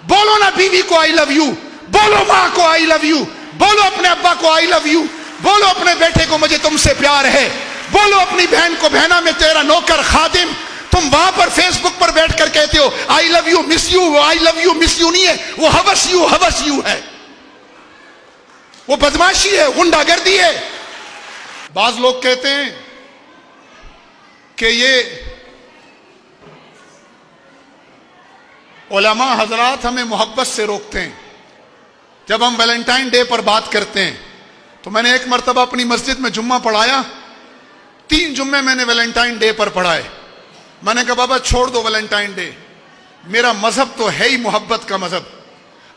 بولو نا بیوی کو آئی لو یو، بولو ماں کو آئی لو یو، بولو اپنے ابا کو آئی لو یو، بولو اپنے بیٹے کو مجھے تم سے پیار ہے، بولو اپنی بہن کو بہنا میں تیرا نوکر خادم۔ تم وہاں پر فیس بک پر بیٹھ کر کہتے ہو آئی لو یو مس یو، وہ آئی لو یو مس یو نہیں ہے، وہ ہوس یو ہے، وہ بدماشی ہے، غنڈہ گردی ہے۔ بعض لوگ کہتے ہیں کہ یہ علماء حضرات ہمیں محبت سے روکتے ہیں جب ہم ویلنٹائن ڈے پر بات کرتے ہیں۔ تو میں نے ایک مرتبہ اپنی مسجد میں جمعہ پڑھایا، 3 جمعے میں نے ویلنٹائن ڈے پر پڑھائے۔ میں نے کہا بابا چھوڑ دو ویلنٹائن ڈے، میرا مذہب تو ہے ہی محبت کا مذہب۔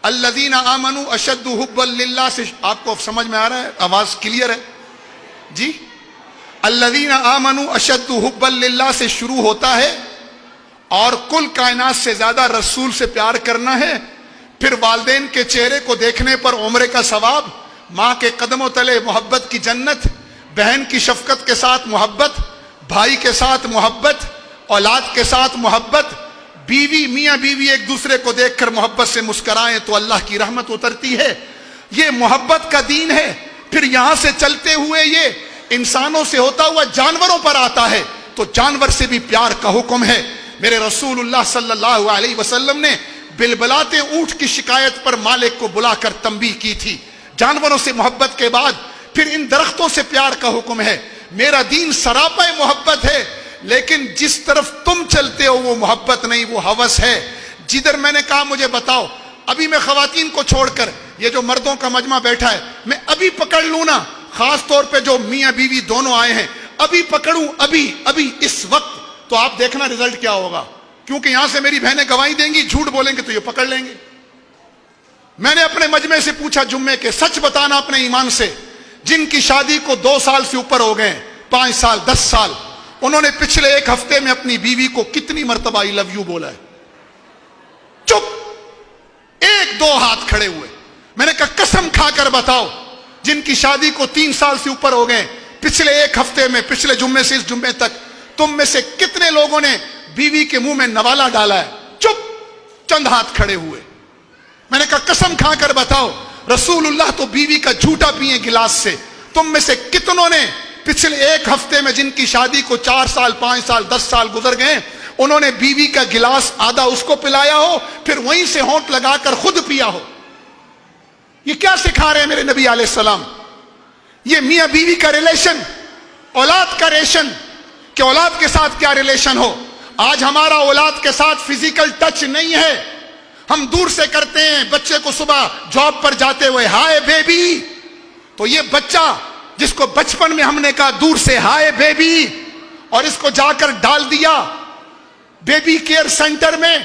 الذین آمنوا اشد حبا للہ سے، آپ کو سمجھ میں آ رہا ہے؟ آواز کلیئر ہے جی؟ الذین آمنوا اشد حبا للہ سے شروع ہوتا ہے، اور کل کائنات سے زیادہ رسول سے پیار کرنا ہے، پھر والدین کے چہرے کو دیکھنے پر عمرے کا ثواب، ماں کے قدموں تلے محبت کی جنت، بہن کی شفقت کے ساتھ محبت، بھائی کے ساتھ محبت، اولاد کے ساتھ محبت، بیوی میاں بیوی ایک دوسرے کو دیکھ کر محبت سے مسکرائیں تو اللہ کی رحمت اترتی ہے۔ یہ محبت کا دین ہے۔ پھر یہاں سے چلتے ہوئے یہ انسانوں سے ہوتا ہوا جانوروں پر آتا ہے، تو جانور سے بھی پیار کا حکم ہے۔ میرے رسول اللہ صلی اللہ علیہ وسلم نے بلبلاتے اونٹ کی شکایت پر مالک کو بلا کر تنبیہ کی تھی۔ جانوروں سے محبت کے بعد پھر ان درختوں سے پیار کا حکم ہے۔ میرا دین سراپا محبت ہے، لیکن جس طرف تم چلتے ہو وہ محبت نہیں، وہ ہوس ہے۔ جدھر میں نے کہا مجھے بتاؤ، ابھی میں خواتین کو چھوڑ کر یہ جو مردوں کا مجمع بیٹھا ہے میں ابھی پکڑ لوں نا، خاص طور پہ جو میاں بیوی دونوں آئے ہیں، ابھی پکڑوں ابھی اس وقت، تو آپ دیکھنا رزلٹ کیا ہوگا، کیونکہ یہاں سے میری بہنیں گواہی دیں گی، جھوٹ بولیں گے تو یہ پکڑ لیں گے۔ میں نے اپنے مجمع سے پوچھا جمعے کے، سچ بتانا اپنے ایمان سے، جن کی شادی کو 2 سال سے اوپر ہو گئے، 5 سال 10 سال، انہوں نے پچھلے 1 ہفتے میں اپنی بیوی کو کتنی مرتبہ آئی لو یو بولا ہے؟ چپ، 1-2 ہاتھ کھڑے ہوئے۔ میں نے کہا قسم کھا کر بتاؤ، جن کی شادی کو 3 سال سے اوپر ہو گئے، پچھلے 1 ہفتے میں، پچھلے جمعے سے اس جمعے تک، تم میں سے کتنے لوگوں نے بیوی کے منہ میں نوالا ڈالا ہے؟ چپ، چند ہاتھ کھڑے ہوئے۔ میں نے کہا قسم کھا کر بتاؤ، رسول اللہ تو بیوی کا جھوٹا پیے گلاس سے، تم میں سے کتنوں نے پچھلے 1 ہفتے میں جن کی شادی کو 4 سال 5 سال 10 سال گزر گئے، انہوں نے بیوی کا گلاس آدھا اس کو پلایا ہو، پھر وہیں سے ہونٹ لگا کر خود پیا ہو؟ یہ کیا سکھا رہے ہیں میرے نبی علیہ السلام؟ یہ میاں بیوی کا ریلیشن، اولاد کا ریلیشن، کہ اولاد کے ساتھ کیا ریلیشن ہو۔ آج ہمارا اولاد کے ساتھ فزیکل ٹچ نہیں ہے، ہم دور سے کرتے ہیں۔ بچے کو صبح جاب پر جاتے ہوئے ہائے بیبی، تو یہ بچہ جس کو بچپن میں ہم نے کہا دور سے ہائے بیبی، اور اس کو جا کر ڈال دیا بیبی کیئر سینٹر میں،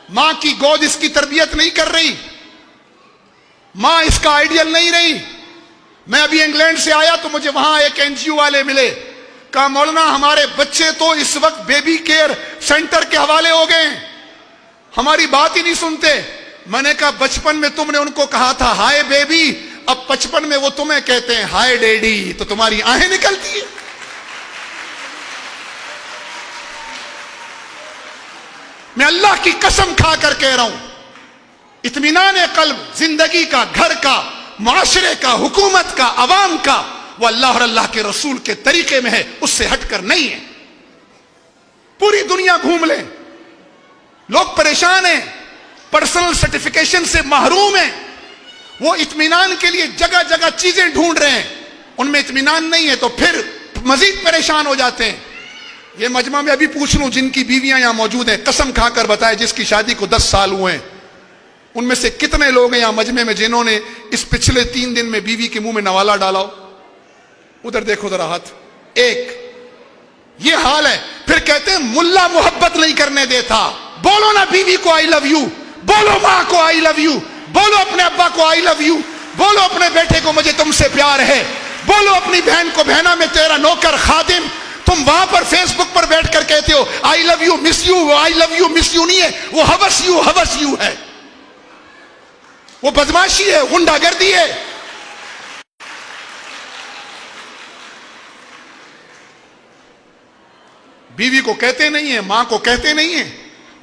ماں کی گود اس کی تربیت نہیں کر رہی، ماں اس کا آئیڈیل نہیں رہی۔ میں ابھی انگلینڈ سے آیا تو مجھے وہاں ایک NGO والے ملے، کہا مولانا ہمارے بچے تو اس وقت بیبی کیئر سینٹر کے حوالے ہو گئے ہیں، ہماری بات ہی نہیں سنتے۔ میں نے کہا بچپن میں تم نے ان کو کہا تھا ہائے بیبی، اب 55 میں وہ تمہیں کہتے ہیں ہائے ڈیڈی، تو تمہاری آہیں نکلتی ہیں۔ میں اللہ کی قسم کھا کر کہہ رہا ہوں، اطمینان قلب زندگی کا، گھر کا، معاشرے کا، حکومت کا، عوام کا، وہ اللہ اور اللہ کے رسول کے طریقے میں ہے، اس سے ہٹ کر نہیں ہے۔ پوری دنیا گھوم لیں، لوگ پریشان ہیں، پرسنل سرٹیفکیشن سے محروم ہیں، وہ اطمینان کے لیے جگہ جگہ چیزیں ڈھونڈ رہے ہیں، ان میں اطمینان نہیں ہے تو پھر مزید پریشان ہو جاتے ہیں۔ یہ مجمع میں ابھی پوچھ لوں جن کی بیویاں یہاں موجود ہیں، قسم کھا کر بتائے جس کی شادی کو 10 سال ہوئے ہیں، ان میں سے کتنے لوگ ہیں یہاں مجمع میں جنہوں نے اس پچھلے 3 دن میں بیوی کے منہ میں نوالا ڈالا ہو؟ ادھر دیکھو ذرا ہاتھ، ایک۔ یہ حال ہے۔ پھر کہتے ہیں ملا محبت نہیں کرنے دیتا۔ بولو نا بیوی کو آئی لو یو، بولو ماں کو آئی لو یو، بولو اپنے ابا کو آئی لو یو، بولو اپنے بیٹے کو مجھے تم سے پیار ہے، بولو اپنی بہن کو بہنا میں تیرا نوکر خادم۔ تم وہاں پر فیس بک پر بیٹھ کر کہتے ہو آئی لو یو مس یو، وہ آئی لو یو مس یو نہیں ہے، وہ ہوس یو ہے، وہ بدماشی ہے، غنڈہ گردی ہے۔ بیوی کو کہتے نہیں ہیں، ماں کو کہتے نہیں ہیں،